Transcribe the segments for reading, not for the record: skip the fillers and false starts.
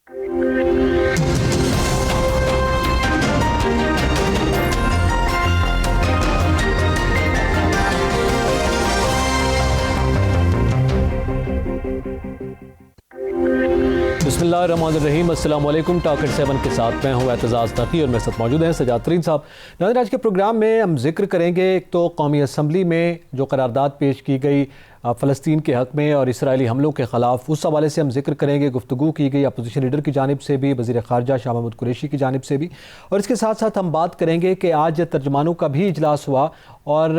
बिस्मिल्लाहिर्रहमानिर्रहीम, अस्सलाम वालेकुम। टाकर 7 के साथ मैं हूँ एतजाज़ तकी और मेरे साथ मौजूद हैं सजाद तरीन साहब। नाज़रीन, आज के प्रोग्राम में हम जिक्र करेंगे एक तो कौमी असम्बली में जो करारदाद पेश की गई फ़लस्तीन के हक़ में और इसराइली हमलों के ख़िलाफ़, उस हवाले से हम जिक्र करेंगे। गुफ्तगू की गई अपोजिशन लीडर की जानिब से भी, वज़ीर ख़ारजा शाह महमूद कुरैशी की जानिब से भी, और इसके साथ साथ हम बात करेंगे कि आज तर्जमानों का भी इजलास हुआ और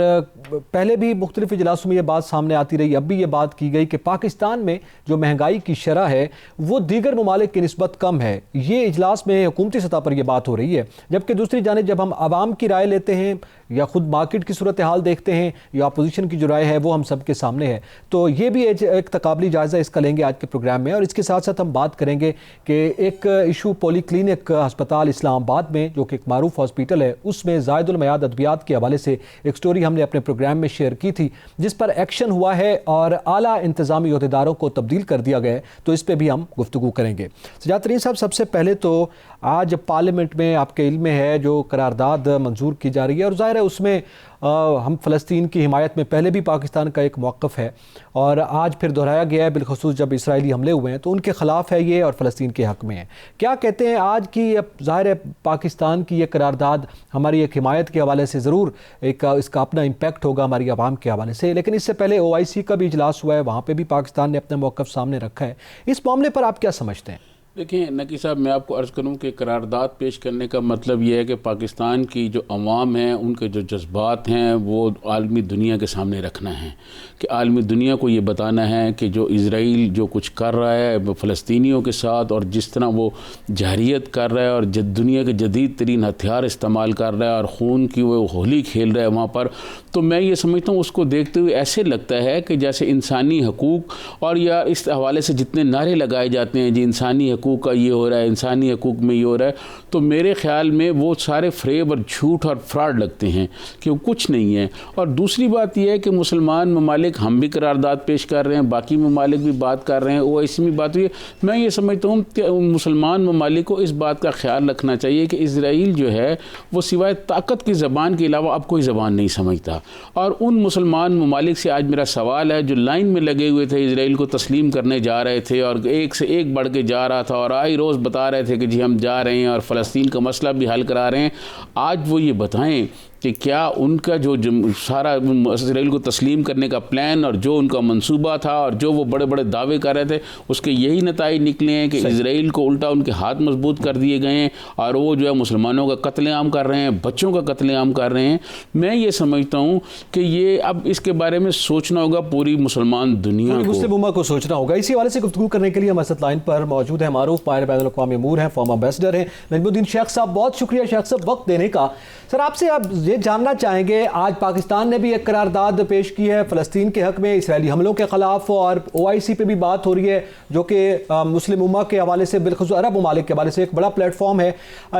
पहले भी मुख्तलिफ इजलासों में ये बात सामने आती रही। अब भी ये बात की गई कि पाकिस्तान में जो महंगाई की शरह है वो दीगर ममालिक की निस्बत कम है। ये इजलास में हुकूमती सतह पर यह बात हो रही है, जबकि दूसरी जानिब जब हम आवाम की राय लेते हैं या ख़ुद मार्केट की सूरत हाल देखते हैं या अपोजिशन की जो राय है वो हम सबके सामने है। तो ये भी एक तकाबली जायज़ा इसका लेंगे आज के प्रोग्राम में। और इसके साथ साथ हम बात करेंगे कि एक इशू पॉलीक्लिनिक अस्पताल इस्लामाबाद में, जो कि एक मारूफ हॉस्पिटल है, उसमें ज़ायदुल मयाद अद्वियात के हवाले से एक स्टोरी हमने अपने प्रोग्राम में शेयर की थी, जिस पर एक्शन हुआ है और आला इंतज़ामी अहदेदारों को तब्दील कर दिया गया है। तो इस पर भी हम गुफ्तगू करेंगे। सजाद तरीन साहब, सबसे पहले तो आज पार्लियामेंट में आपके इल्म में है जो करारदाद मंजूर की जा रही है, और ज़ाहिर है उसमें हम फ़लस्तीन की हिमायत में पहले भी पाकिस्तान का एक मौक़िफ़ है और आज फिर दोहराया गया है, बिलखुसूस जब इसराइली हमले हुए हैं तो उनके ख़िलाफ़ है ये और फ़लस्तीन के हक़ में है। क्या कहते हैं आज की, ज़ाहिर है पाकिस्तान की ये करारदाद हमारी एक हिमायत के हवाले से ज़रूर एक इसका अपना इम्पैक्ट होगा हमारी आवाम के हवाले से, लेकिन इससे पहले OIC का भी इजलास हुआ है, वहाँ पर भी पाकिस्तान ने अपना मौक़िफ़ सामने रखा है। इस मामले पर आप क्या समझते हैं? देखिए नकी साहब, मैं आपको अर्ज़ करूं कि करारदाद पेश करने का मतलब ये है कि पाकिस्तान की जो अवाम है उनके जो जज्बात हैं वो आलमी दुनिया के सामने रखना है, कि आलमी दुनिया को ये बताना है कि जो इज़राइल जो कुछ कर रहा है फ़लस्तीनियों के साथ और जिस तरह वो जहरीत कर रहा है और दुनिया के जदीद तरीन हथियार इस्तेमाल कर रहा है और ख़ून की वो होली खेल रहा है वहाँ पर, तो मैं ये समझता हूँ उसको देखते हुए ऐसे लगता है कि जैसे इंसानी हकूक़ और या इस हवाले से जितने नारे लगाए जाते हैं जी इंसानी हकूक़ का ये हो रहा है, इंसानी हकूक़ में ये हो रहा है, तो मेरे ख़्याल में वो सारे फ़रेब और झूठ और फ्रॉड लगते हैं कि वो कुछ नहीं है। और दूसरी बात यह है कि मुसलमान ममालिक, हम भी करारदाद पेश कर रहे हैं, बाकी ममालिक भी बात कर रहे हैं, OIC में बात हुई है। मैं ये समझता हूँ कि मुसलमान ममालिक को इस बात का ख्याल रखना चाहिए कि इसराइल जो है वो सिवाय ताकत की ज़बान के अलावा अब कोई ज़बान नहीं समझता। और उन मुसलमान ममालिक से आज मेरा सवाल है जो लाइन में लगे हुए थे, इसराइल को तस्लीम करने जा रहे थे और एक से एक बढ़ के जा रहा था और आई रोज़ बता रहे थे कि जी हम जा रहे हैं और फ़लस्तीन का मसला भी हल करा रहे हैं, आज वो ये बताएं कि क्या उनका जो सारा इसराइल को तस्लीम करने का प्लान और जो उनका मंसूबा था और जो वो बड़े बड़े दावे कर रहे थे उसके यही नताइज निकले हैं कि इसराइल को उल्टा उनके हाथ मजबूत कर दिए गए हैं और वो जो है मुसलमानों का कत्लेआम कर रहे हैं, बच्चों का कत्लेआम कर रहे हैं। मैं ये समझता हूँ कि ये अब इसके बारे में सोचना होगा पूरी मुसलमान दुनिया को, मुस्लिम उम्मा को सोचना होगा। इसी हवाले से गुफ्तगू करने के लिए हमारे साथ लाइन पर मौजूद है मारूफ माहिर बैनुल-अक़वामी अमूर हैं, फॉर्मर एम्बेसडर हैं, नजमुद्दीन शेख साहब। बहुत शुक्रिया शेख साहब वक्त देने का। सर, आपसे आप ये जानना चाहेंगे, आज पाकिस्तान ने भी एक करारदाद पेश की है फ़लस्तीन के हक़ में इसराइली हमलों के ख़िलाफ़ और OIC पे भी बात हो रही है जो कि मुस्लिम उम्मा के हवाले से, बिलख़ुसूस अरब ममालिक के हवाले से एक बड़ा प्लेटफॉर्म है।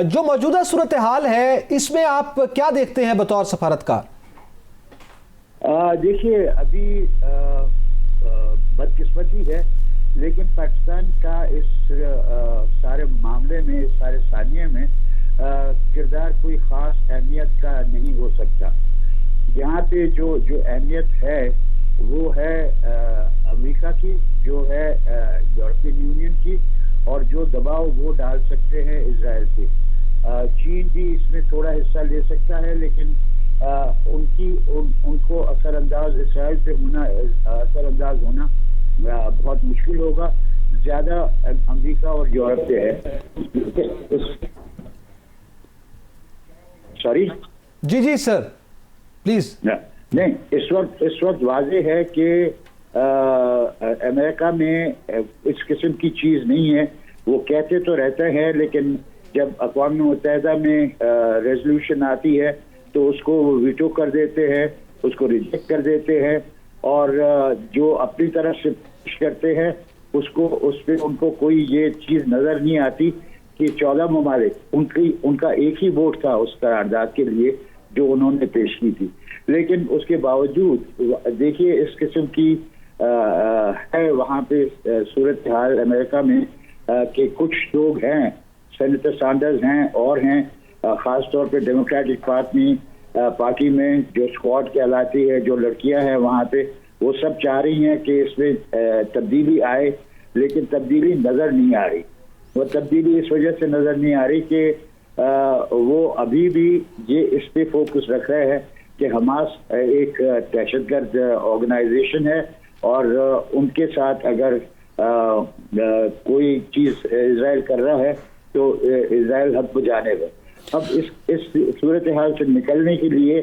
जो मौजूदा सूरत हाल है इसमें आप क्या देखते हैं बतौर सफारतकार? देखिए, अभी बदकिस्मती है लेकिन पाकिस्तान का इस सारे मामले में, इस सारे सानिए में किरदार कोई ख़ास अहमियत का नहीं हो सकता। यहाँ पे जो अहमियत है वो है अमेरिका की, जो है यूरोपियन यूनियन की, और जो दबाव वो डाल सकते हैं इजराइल पे। चीन भी इसमें थोड़ा हिस्सा ले सकता है लेकिन उनको असरअंदाज इसराइल पे होना, असरअंदाज होना बहुत मुश्किल होगा। ज़्यादा अमेरिका और यूरोप पे है। सॉरी जी सर प्लीज। नहीं, इस वक्त वाज़ेह है कि अमेरिका में इस किस्म की चीज़ नहीं है। वो कहते तो रहते हैं लेकिन जब अक़वाम मुत्तहिदा में रेजोल्यूशन आती है तो उसको वो वीटो कर देते हैं, उसको रिजेक्ट कर देते हैं, और जो अपनी तरफ से पेश करते हैं उसको, उस पर उनको कोई ये चीज़ नज़र नहीं आती कि 14 ममालिक उनका एक ही वोट था उस करारदाद के लिए जो उन्होंने पेश की थी। लेकिन उसके बावजूद देखिए इस किस्म की है वहाँ पे सूरत हाल अमेरिका में कि कुछ लोग हैं, सेनेटर सैंडर्स हैं और हैं, ख़ास तौर पे डेमोक्रेटिक पार्टी में जो स्क्वाड कहलाती है, जो लड़कियां हैं वहाँ पे, वो सब चाह रही हैं कि इसमें तब्दीली आए, लेकिन तब्दीली नज़र नहीं आ रही। वो तब्दीली इस वजह से नज़र नहीं आ रही कि वो अभी भी ये इस पे फोकस रख रहे हैं कि हमास एक दहशतगर्द ऑर्गेनाइजेशन है और उनके साथ अगर कोई चीज़ इजराइल कर रहा है तो इजराइल हद बजाने में। अब इस सूरत हाल से निकलने के लिए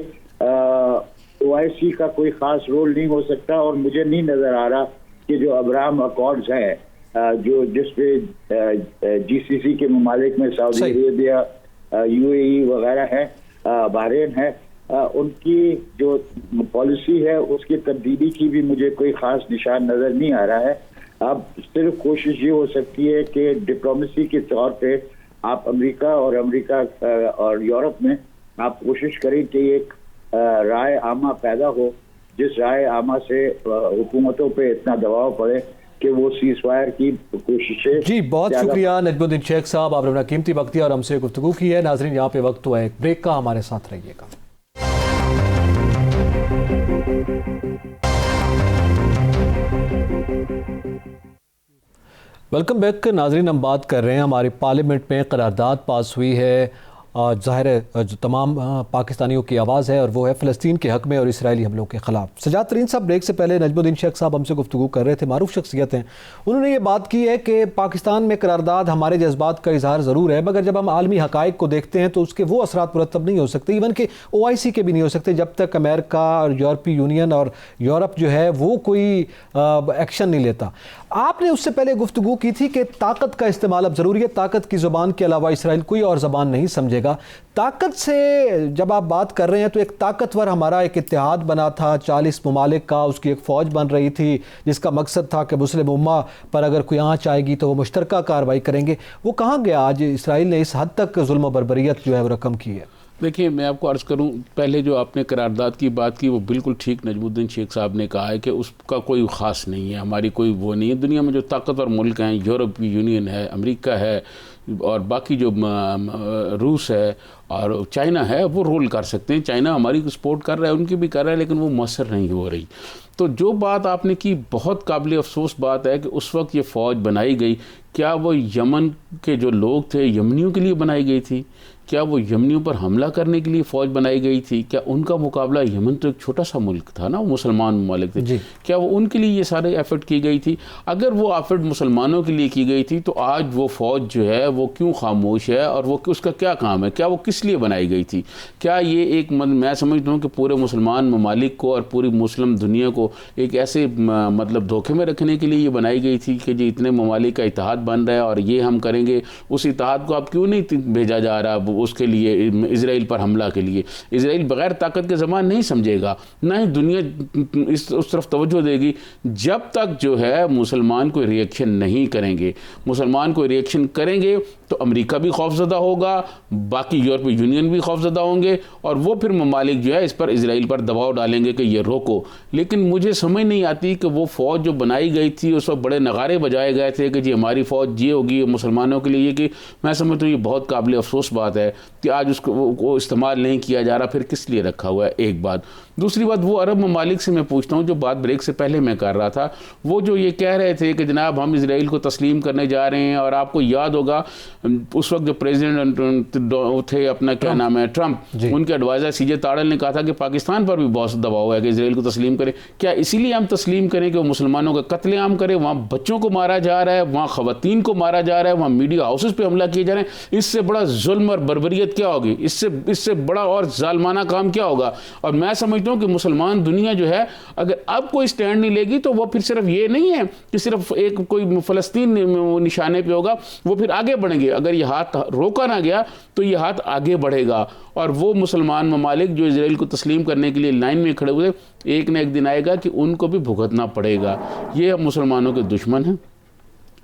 OIC का कोई ख़ास रोल नहीं हो सकता, और मुझे नहीं नज़र आ रहा कि जो अब्राहम अकॉर्ड्स हैं, जो जिसपे GCC के ममालिक में सऊदी अरेबिया, UAE वगैरह है, बहरीन है, उनकी जो पॉलिसी है उसकी तब्दीली की भी मुझे कोई ख़ास निशान नज़र नहीं आ रहा है। अब सिर्फ कोशिश ये हो सकती है कि डिप्लोमेसी के तौर पे आप अमेरिका और यूरोप में आप कोशिश करें कि एक राय आमा पैदा हो, जिस राय आमा से हुकूमतों पे इतना दबाव पड़े कि वो सीज फायर की कोशिशें। जी बहुत शुक्रिया नजमुद्दीन शेख साहब, आपने अपना कीमती वक्त दिया और हमसे गुफ्तगू की है। नाजरीन यहाँ पे वक्त हुआ है एक ब्रेक का, हमारे साथ रहिएगा। वेलकम बैक नाजरीन, हम बात कर रहे हैं हमारी पार्लियामेंट में करारदाद पास हुई है, ज़ाहिर है जो तमाम पाकिस्तानियों की आवाज़ है और वो है फ़लस्तीन के हक़ में और इसराइली हमलों के ख़िलाफ़। सजाद तरीन साहब ब्रेक से पहले नजमुद्दीन शेख साहब हमसे गुफ्तगू कर रहे थे, मारूफ शख्सियत हैं, उन्होंने ये बात की है कि पाकिस्तान में करारदाद हमारे जज्बात का इजहार ज़रूर है, मगर जब हम आलमी हक़ाइक़ को देखते हैं तो उसके वो असरात मुरतब नहीं हो सकते, इवन कि OIC के भी नहीं हो सकते जब तक अमेरिका और यूरोपीय यूनियन और यूरोप जो है वो कोई एक्शन नहीं लेता। आपने उससे पहले गुफ्तगू की थी कि ताकत का इस्तेमाल अब ज़रूरी है, ताकत की ज़ुबान के अलावा इसराइल कोई और ज़बान नहीं समझेगा। ताकत से जब आप बात कर रहे हैं तो एक ताकतवर हमारा एक इत्तेहाद बना था 40 ममालिक का, उसकी एक फ़ौज बन रही थी जिसका मकसद था कि मुस्लिम उम्मा पर अगर कोई आँच आएगी तो वो मुश्तरका कार्रवाई करेंगे। वो कहाँ गया? आज इसराइल ने इस हद तक जुल्म व बर्बरियत जो है वो रकम की है। देखिए, मैं आपको अर्ज़ करूं, पहले जो आपने करारदाद की बात की वो बिल्कुल ठीक नजमुद्दीन शेख साहब ने कहा है कि उसका कोई ख़ास नहीं है, हमारी कोई वो नहीं है। दुनिया में जो ताकतवर मुल्क हैं, यूरोपीय यूनियन है, अमेरिका है और बाकी जो रूस है और चाइना है, वो रोल कर सकते हैं। चाइना हमारी सपोर्ट कर रहा है, उनकी भी कर रहा है, लेकिन वो मौसर नहीं हो रही। तो जो बात आपने की बहुत काबिल अफसोस बात है कि उस वक्त ये फ़ौज बनाई गई, क्या वो यमन के जो लोग थे यमनियों के लिए बनाई गई थी? क्या वो यमनियों पर हमला करने के लिए फ़ौज बनाई गई थी? क्या उनका मुकाबला, यमन तो एक छोटा सा मुल्क था ना, वो मुसलमान ममालिक थे, क्या वो उनके लिए ये सारे एफर्ट की गई थी? अगर वो एफर्ट मुसलमानों के लिए की गई थी तो आज वो फ़ौज जो है वो क्यों खामोश है और वो उसका क्या काम है? क्या वो किस लिए बनाई गई थी? क्या ये एक मैं समझता हूँ कि पूरे मुसलमान ममालिक को और पूरी मुस्लिम दुनिया को एक ऐसे मतलब धोखे में रखने के लिए ये बनाई गई थी कि जो इतने ममालिक का इत्तेहाद बन रहा है और ये हम करेंगे, उस इत्तेहाद को आप क्यों नहीं भेजा जा रहा उसके लिए, इजराइल पर हमला के लिए? इजराइल बगैर ताकत के ज़बान नहीं समझेगा, ना ही दुनिया उस तरफ तवज्जो देगी जब तक जो है मुसलमान कोई रिएक्शन नहीं करेंगे। मुसलमान कोई रिएक्शन करेंगे तो अमेरिका भी खौफजदा होगा, बाकी यूरोपीय यूनियन भी खौफजदा होंगे और वो फिर ममालिक जो है इस पर इजराइल पर दबाव डालेंगे कि ये रोको। लेकिन मुझे समझ नहीं आती कि वो फ़ौज जो बनाई गई थी उस वक्त बड़े नगारे बजाए गए थे कि जी हमारी फ़ौज ये होगी मुसलमानों के लिए, कि मैं समझता हूँ ये बहुत काबिल अफसोस बात है कि आज उसको इस्तेमाल नहीं किया जा रहा। फिर किस लिए रखा हुआ है? एक बात। दूसरी बात, वो अरब ममालिक से मैं पूछता हूँ, जो बात ब्रेक से पहले मैं कर रहा था, वो जो ये कह रहे थे कि जनाब हम इजराइल को तस्लीम करने जा रहे हैं, और आपको याद होगा उस वक्त जो प्रेसिडेंट थे अपना क्या नाम है ट्रंप, उनके एडवाइज़र CJ ताड़ल ने कहा था कि पाकिस्तान पर भी बहुत दबाव है कि इजराइल को तस्लीम करें। क्या इसीलिए हम तस्लीम करें कि वो मुसलमानों का कत्लेआम करे? वहाँ बच्चों को मारा जा रहा है, वहाँ ख़वातीन को मारा जा रहा है, वहाँ मीडिया हाउसेस पे हमला किए जा रहे हैं। इससे बड़ा जुल्म और बर्बरियत क्या होगी? इससे बड़ा और जालमाना काम क्या होगा? और मैं समझता हूँ कि मुसलमान दुनिया जो है अगर अब कोई स्टैंड नहीं लेगी तो वो फिर सिर्फ ये नहीं है कि सिर्फ एक कोई फ़लस्तीन निशाने पे होगा, वो फिर आगे बढ़ेंगे। अगर ये हाथ रोका ना गया तो ये हाथ आगे बढ़ेगा और वो मुसलमान ममालिक जो इजराइल को तस्लीम करने के लिए लाइन में खड़े हुए, एक न एक दिन आएगा कि उनको भी भुगतना पड़ेगा। ये मुसलमानों के दुश्मन हैं,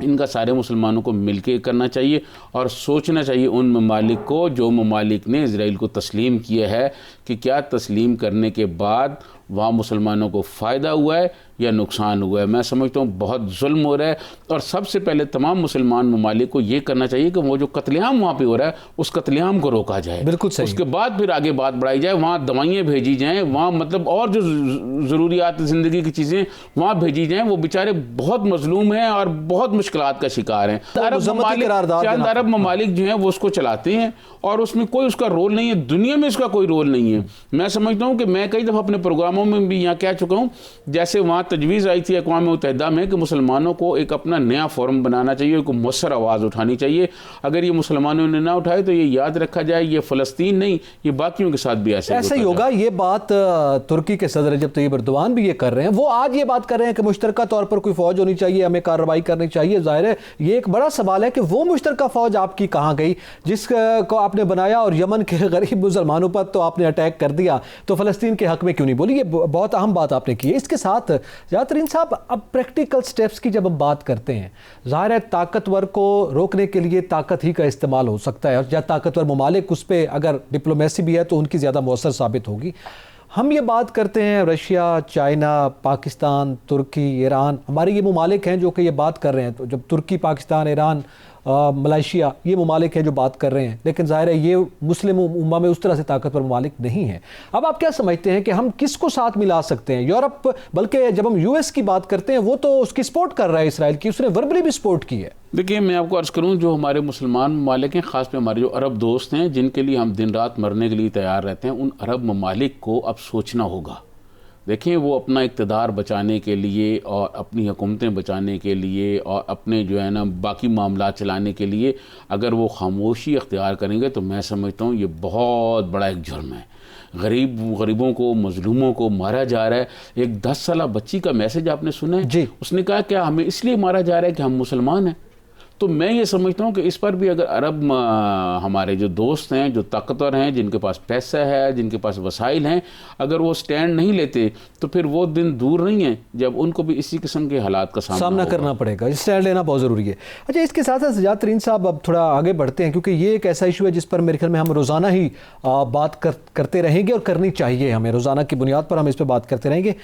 इनका सारे मुसलमानों को मिलके करना चाहिए और सोचना चाहिए उन ममालिक को जो ममालिक ने इजराइल को तस्लीम किया है कि क्या तस्लीम करने के बाद वहाँ मुसलमानों को फ़ायदा हुआ है या नुकसान हुआ है। मैं समझता हूँ बहुत जुल्म हो रहा है, और सबसे पहले तमाम मुसलमान ममालिक को ये करना चाहिए कि वो जो कत्लेआम वहाँ पे हो रहा है उस कत्लेआम को रोका जाए। बिल्कुल सही। उसके बाद फिर आगे बात बढ़ाई जाए, वहाँ दवाइयाँ भेजी जाएँ, वहाँ मतलब और जो ज़रूरियात ज़िंदगी की चीज़ें वहाँ भेजी जाएँ। वो बेचारे बहुत मजलूम हैं और बहुत मुश्किलात का शिकार हैं। चंद अरब ममालिक जो हैं वो उसको चलाते हैं और उसमें कोई उसका रोल नहीं है, दुनिया में इसका कोई रोल नहीं है। मैं समझता हूँ कि मैं कई दफ़ा अपने प्रोग्रामों में भी यहाँ कह चुका हूँ, जैसे वहाँ तजवीज़ आई थी अक़वाम मुत्तहिदा में कि मुसलमानों को एक अपना नया फोरम बनाना चाहिए, एक मुअस्सर आवाज़ उठानी चाहिए। अगर ये मुसलमानों ने ना उठाए तो ये याद रखा जाए ये फ़लस्तीन नहीं, ये बाकियों के साथ भी ऐसा ही होगा। ये बात तुर्की के सदर रजब तय्यब एर्दोगान भी ये कर रहे हैं। वो आज ये बात कर रहे हैं कि मुश्तरका तौर पर कोई फ़ौज होनी चाहिए, हमें कार्रवाई करनी चाहिए। ज़ाहिर है ये एक बड़ा सवाल है कि वो मुश्तरका फ़ौज आपकी कहाँ गई जिसको आपने बनाया, और यमन के गरीब मुसलमानों पर तो आपने अटैक कर दिया, तो फ़लस्तीन के हक़ में क्यों नहीं बोली? ये बहुत अहम बात आपने की है। इसके साथ ज़ातरीन साहब, अब प्रैक्टिकल स्टेप्स की जब हम बात करते हैं, ज़ाहिर है ताकतवर को रोकने के लिए ताकत ही का इस्तेमाल हो सकता है, और या ताकतवर ममालिक उस पर अगर डिप्लोमेसी भी है तो उनकी ज़्यादा मौसर साबित होगी। हम ये बात करते हैं रशिया, चाइना, पाकिस्तान, तुर्की, ईरान, हमारे ये ममालिक हैं जो कि ये बात कर रहे हैं। तो जब तुर्की, पाकिस्तान, ईरान, मलेशिया, ये ममालिक हैं जो बात कर रहे हैं, लेकिन ज़ाहिर है ये मुस्लिम उम्मा में उस तरह से ताकतवर ममालिक नहीं हैं। अब आप क्या समझते हैं कि हम किसको साथ मिला सकते हैं? यूरोप, बल्कि जब हम यूएस की बात करते हैं वो तो उसकी सपोर्ट कर रहा है इसराइल की, उसने वर्बली भी सपोर्ट की है। देखिए, मैं आपको अर्ज़ करूं, जो हमारे मुसलमान ममालिक हैं, ख़ास पे हमारे जो अरब दोस्त हैं जिनके लिए हम दिन रात मरने के लिए तैयार रहते हैं, उन अरब ममालिक को अब सोचना होगा। देखिए, वो अपना इक़्तिदार बचाने के लिए और अपनी हुकूमतें बचाने के लिए और अपने जो है ना बाकी मामला चलाने के लिए अगर वो खामोशी अख्तियार करेंगे तो मैं समझता हूँ ये बहुत बड़ा एक जुर्म है। गरीबों को, मजलूमों को मारा जा रहा है। एक 10 साल बच्ची का मैसेज आपने सुना है? उसने कहा क्या हमें इसलिए मारा जा रहा है कि हम मुसलमान हैं? तो मैं ये समझता हूँ कि इस पर भी अगर अरब हमारे जो दोस्त हैं, जो ताकतवर हैं, जिनके पास पैसा है, जिनके पास वसाइल हैं, अगर वो स्टैंड नहीं लेते तो फिर वो दिन दूर नहीं है जब उनको भी इसी किस्म के हालात का सामना करना पड़ेगा। स्टैंड लेना बहुत ज़रूरी है। अच्छा, इसके साथ साथ सजाद तरीन साहब अब थोड़ा आगे बढ़ते हैं, क्योंकि ये एक ऐसा इशू है जिस पर मेरे ख्याल में हम रोज़ाना ही बात करते रहेंगे और करनी चाहिए हमें। रोज़ाना की बुनियाद पर हम इस पर बात करते रहेंगे।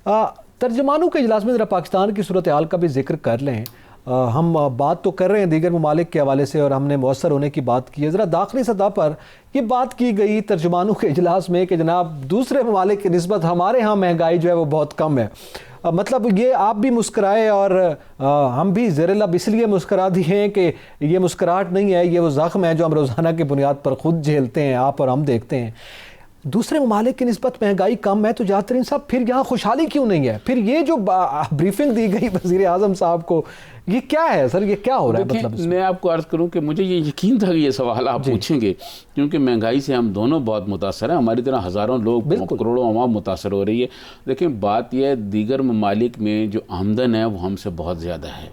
तर्जमानों के इजलास में ज़रा पाकिस्तान की सूरत हाल का भी जिक्र कर लें। हम बात तो कर रहे हैं दीगर ममालिक के हवाले से और हमने मौसर होने की बात की है। ज़रा दाखिली सतह पर ये बात की गई तर्जुमानों के इजलास में कि जनाब दूसरे ममालिक की निस्बत हमारे यहाँ महंगाई जो है वो बहुत कम है। मतलब ये आप भी मुस्कराए और हम भी ज़ेर लब इसलिए मुस्करा दिए हैं कि ये मुस्कराहट नहीं है, ये वो ज़ख्म है जो हम रोज़ाना की बुनियाद पर ख़ुद झेलते हैं, आप और हम देखते हैं। दूसरे ममालिक की निस्बत महंगाई कम है तो जातरीन साहब फिर यहाँ खुशहाली क्यों नहीं है? फिर ये जो ब्रीफिंग दी गई वज़ीर आज़म साहब को, ये क्या है सर? ये क्या हो रहा है? मतलब मैं आपको अर्ज़ करूं कि मुझे ये यकीन था कि ये सवाल आप पूछेंगे, क्योंकि महंगाई से हम दोनों बहुत मुतासर हैं। हमारी तरह हज़ारों लोग, करोड़ों अवाम मुतासर हो रही है। लेकिन बात यह है, दीगर ममालिक में जो आमदन है वो हमसे बहुत ज़्यादा है।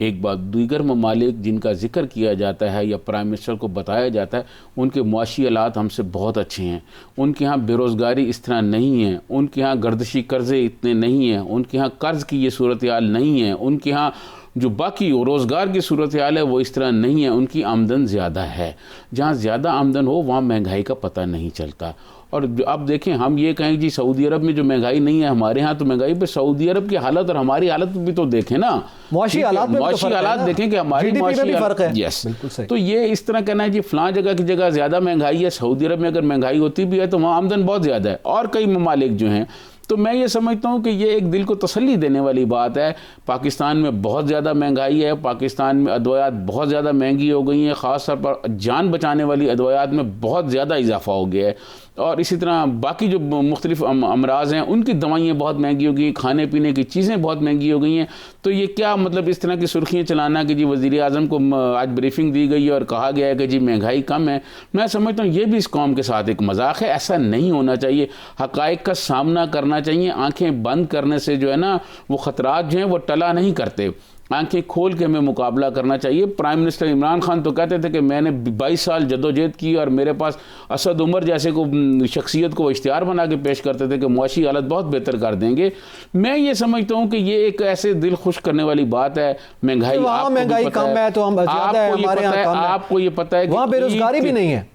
एक बात, दीगर ममालिक जिनका जिक्र किया जाता है या प्राइम मिनिस्टर को बताया जाता है, उनके मुआशी हालात हमसे बहुत अच्छे हैं। उनके यहाँ बेरोज़गारी इस तरह नहीं है, उनके यहाँ गर्दिशी कर्ज़े इतने नहीं हैं, उनके यहाँ कर्ज़ की ये सूरत हाल नहीं है, उनके यहाँ जो बाकी रोज़गार की सूरत हाल है वो इस तरह नहीं है। उनकी आमदन ज़्यादा है। जहाँ ज़्यादा आमदन हो वहाँ महंगाई का पता नहीं चलता। और अब देखें, हम ये कहें जी सऊदी अरब में जो महंगाई नहीं है हमारे यहाँ तो महंगाई, पर सऊदी अरब की हालत और हमारी हालत भी तो देखें ना, मुआशी हालात देखें कि हमारी मुआशी फर्क है। यस, तो ये इस तरह कहना है जी फलां जगह की जगह ज़्यादा महंगाई है, सऊदी अरब में अगर महंगाई होती भी है तो वहाँ आमदन बहुत ज़्यादा है, और कई ममालिक जो हैं। तो मैं ये समझता हूँ कि ये एक दिल को तसल्ली देने वाली बात है। पाकिस्तान में बहुत ज़्यादा महंगाई है, पाकिस्तान में अदवायात बहुत ज़्यादा महंगी हो गई हैं, ख़ास तौर पर जान बचाने वाली अदवायात में बहुत ज़्यादा इजाफा हो गया है। और इसी तरह बाकी जो मुख्तलिफ अमराज हैं उनकी दवाइयाँ बहुत महंगी हो गई, खाने पीने की चीज़ें बहुत महंगी हो गई हैं। तो ये क्या मतलब इस तरह की सुर्खियाँ चलाना कि जी वज़ीर आज़म को आज ब्रीफिंग दी गई है और कहा गया है कि जी महंगाई कम है, मैं समझता हूँ ये भी इस कौम के साथ एक मजाक है। ऐसा नहीं होना चाहिए। हक़ाइक़ का सामना करना चाहिए। आंखें बंद करने से जो है ना वो ख़तरात जो हैं वो टला नहीं करते। आंखें खोल के हमें मुकाबला करना चाहिए। प्राइम मिनिस्टर इमरान खान तो कहते थे कि मैंने 22 साल जदोजहद की और मेरे पास असद उमर जैसे को शख्सियत को इश्तिहार बना के पेश करते थे कि मुआशी हालत बहुत बेहतर कर देंगे। मैं ये समझता हूँ कि ये एक ऐसे दिल खुश करने वाली बात है। महंगाई कम है तो हम आपको ये पता है वहाँ बेरोजगारी भी नहीं है।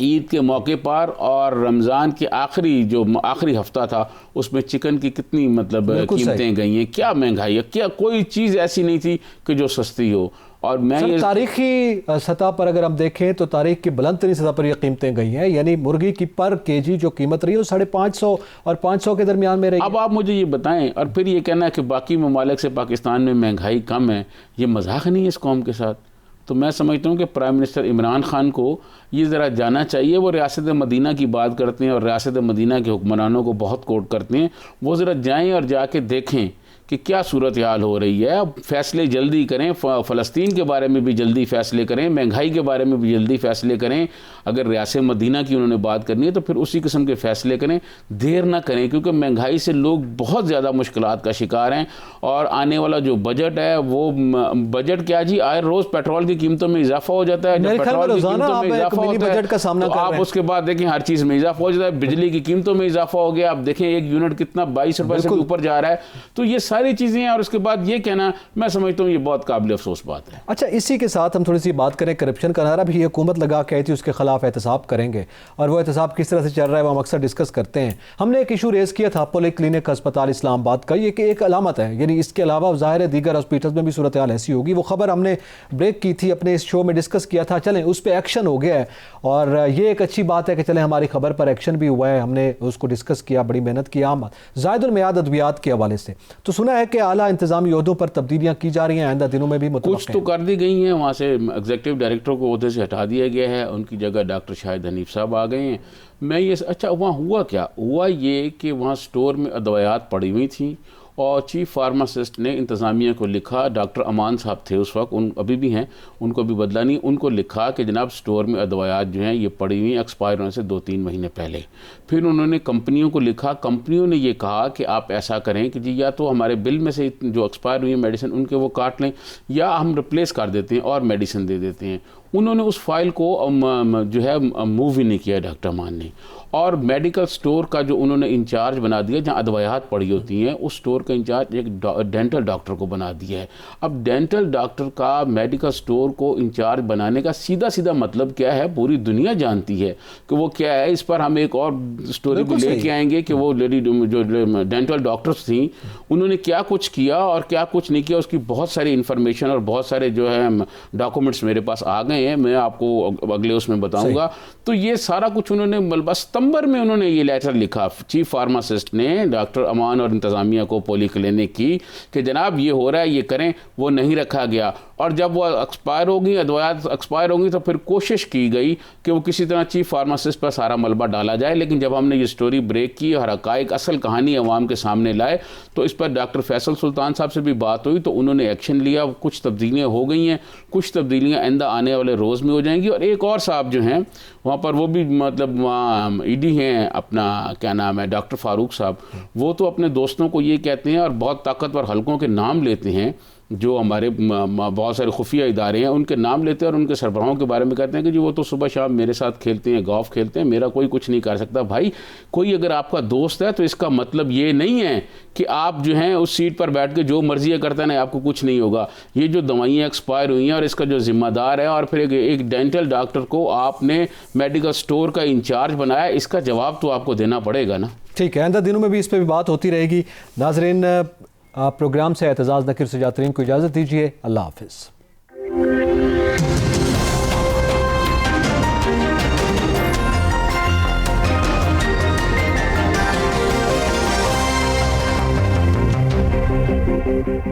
ईद के मौके पर और रमज़ान के आखिरी हफ्ता था, उसमें चिकन की कितनी मतलब कीमतें गई हैं, क्या महंगाई है, क्या कोई चीज़ ऐसी नहीं थी कि जो सस्ती हो। और मैं सर, तारीखी सतह पर अगर हम देखें तो तारीख की बुलंद तरीन सतह पर ये कीमतें गई हैं, यानी मुर्गी की पर केजी जो कीमत रही है वो 550 और 500 के दरमियान में रही। अब आप मुझे ये बताएं, और फिर ये कहना है कि बाकी ममालिक से पाकिस्तान में महंगाई कम है, ये मजाक नहीं है इस कौम के साथ। तो मैं समझता हूँ कि प्राइम मिनिस्टर इमरान खान को ये ज़रा जाना चाहिए। वो रियासत मदीना की बात करते हैं और रियासत मदीना के हुक्मरानों को बहुत कोट करते हैं, वो ज़रा जाएँ और जाके देखें कि क्या सूरत हाल हो रही है। अब फैसले जल्दी करें, फ़लस्तीन के बारे में भी जल्दी फैसले करें, महंगाई के बारे में भी जल्दी फैसले करें। अगर रियासत मदीना की उन्होंने बात करनी है तो फिर उसी किस्म के फैसले करें, देर ना करें, क्योंकि महंगाई से लोग बहुत ज़्यादा मुश्किलात का शिकार हैं। और आने वाला जो बजट है वो बजट क्या जी, आए रोज़ पेट्रोल की कीमतों में इजाफा हो जाता है, जब पेट्रोल की कीमतों में इजाफा होता है तो आप उसके बाद देखें हर चीज़ में इजाफा हो जाता है। बिजली की कीमतों में इजाफा हो गया, आप देखें 1 यूनिट कितना 22 रुपये से ऊपर जा रहा है। तो ये सारी चीज़ें हैं, और उसके बाद ये कहना, मैं समझता हूँ ये बहुत काबिल अफसोस बात है। अच्छा, इसी के साथ हम थोड़ी सी बात करें करप्शन का नारा भी हुकूमत लगा के आई थी, उसके खिलाफ एहतसाब करेंगे, और वो एहतसाब किस तरह से चल रहा है वो हम अक्सर डिस्कस करते हैं। हमने एक इशू रेज़ किया था पोली क्लिनिक अस्पताल इस्लामाबाद का, ये एक अलामत है, यानी इसके अलावा ज़ाहिर है दीगर हॉस्पिटल्स में भी सूरत हाल ऐसी होगी। वो खबर हमने ब्रेक की थी, अपने इस शो में डिस्कस किया था, चलें उस पर एक्शन हो गया है, और ये एक अच्छी बात है कि चलें हमारी खबर पर एक्शन भी हुआ है, हमने उसको डिस्कस किया, बड़ी मेहनत की। आम ज़ायदुल मियाद अद्वियात के हवाले से तो सुना है कि आला इंतजामी ओहदों पर तब्दीलियां की जा रही हैं, आइंदा दिनों में भी कुछ तो कर दी गई हैं। वहाँ से एग्जीक्यूटिव डायरेक्टर को ओहदे से हटा दिया गया है, उनकी जगह डॉक्टर शाहिद हनीफ साहब आ गए हैं। मैं ये अच्छा, वहाँ हुआ क्या हुआ, ये कि वहाँ स्टोर में अदवायात पड़ी हुई थी और चीफ फार्मासिस्ट ने इंतज़ामिया को लिखा, डॉक्टर अमान साहब थे उस वक्त, उन अभी भी हैं, उनको भी बदला नहीं, उनको लिखा कि जनाब स्टोर में अदवायात जो हैं ये पड़ी हुई एक्सपायर होने से 2-3 महीने पहले। फिर उन्होंने कंपनियों को लिखा, कंपनियों ने ये कहा कि आप ऐसा करें कि जी या तो हमारे बिल में से जो एक्सपायर हुई है मेडिसिन उनके वो काट लें, या हम रिप्लेस कर देते हैं और मेडिसिन दे देते हैं। उन्होंने उस फाइल को जो है मूव ही नहीं किया डॉक्टर अमान ने, और मेडिकल स्टोर का जो उन्होंने इंचार्ज बना दिया, जहाँ अदवायात पड़ी होती हैं उस स्टोर का इंचार्ज एक डेंटल डॉक्टर को बना दिया है। अब डेंटल डॉक्टर का मेडिकल स्टोर को इंचार्ज बनाने का सीधा सीधा मतलब क्या है, पूरी दुनिया जानती है कि वो क्या है। इस पर हम एक और स्टोरी भी लेके आएंगे कि वो लेडी जो डेंटल डॉक्टर्स थी उन्होंने क्या कुछ किया और क्या कुछ नहीं किया, उसकी बहुत सारी इन्फॉर्मेशन और बहुत सारे जो है डॉक्यूमेंट्स मेरे पास आ गए हैं, मैं आपको अगले उसमें बताऊंगा। तो ये सारा कुछ उन्होंने बस सितंबर में उन्होंने ये लेटर लिखा चीफ फार्मासिस्ट ने डॉक्टर अमान और इंतज़ामिया को पोली क्लिनिक की कि जनाब ये हो रहा है, ये करें। वो नहीं रखा गया, और जब वो एक्सपायर होगी, अदवायात एक्सपायर होंगी, तो फिर कोशिश की गई कि वो किसी तरह चीफ फार्मासिस्ट पर सारा मलबा डाला जाए। लेकिन जब हमने ये स्टोरी ब्रेक की और हक़ाइक़ असल कहानी अवाम के सामने लाए, तो इस पर डॉक्टर फैसल सुल्तान साहब से भी बात हुई, तो उन्होंने एक्शन लिया। कुछ तब्दीलियाँ हो गई हैं, कुछ तब्दीलियाँ आइंदा आने वाले रोज़ में हो जाएंगी। और एक और साहब जो हैं वहाँ पर, वो भी मतलब वहाँ ईडी हैं, अपना क्या नाम है, डॉक्टर फारूक साहब, वो तो अपने दोस्तों को ये कहते हैं और बहुत ताकतवर हलकों के नाम लेते हैं, जो हमारे बहुत सारे खुफिया इदारे हैं उनके नाम लेते हैं और उनके सरबराहों के बारे में कहते हैं कि जी वो तो सुबह शाम मेरे साथ खेलते हैं, गोल्फ खेलते हैं, मेरा कोई कुछ नहीं कर सकता। भाई, कोई अगर आपका दोस्त है तो इसका मतलब ये नहीं है कि आप जो हैं उस सीट पर बैठ के जो मर्जी करता है ना, आपको कुछ नहीं होगा। ये जो दवाइयाँ एक्सपायर हुई हैं और इसका जो जिम्मेदार है, और फिर एक डेंटल डॉक्टर को आपने मेडिकल स्टोर का इंचार्ज बनाया, इसका जवाब तो आपको देना पड़ेगा ना। ठीक है, आइंदा दिनों में भी इस पर भी बात होती रहेगी। नाज़रीन, प्रोग्राम से एतजाज़ नकीर से जातरीन को इजाज़त दीजिए। अल्लाह हाफ़िज़।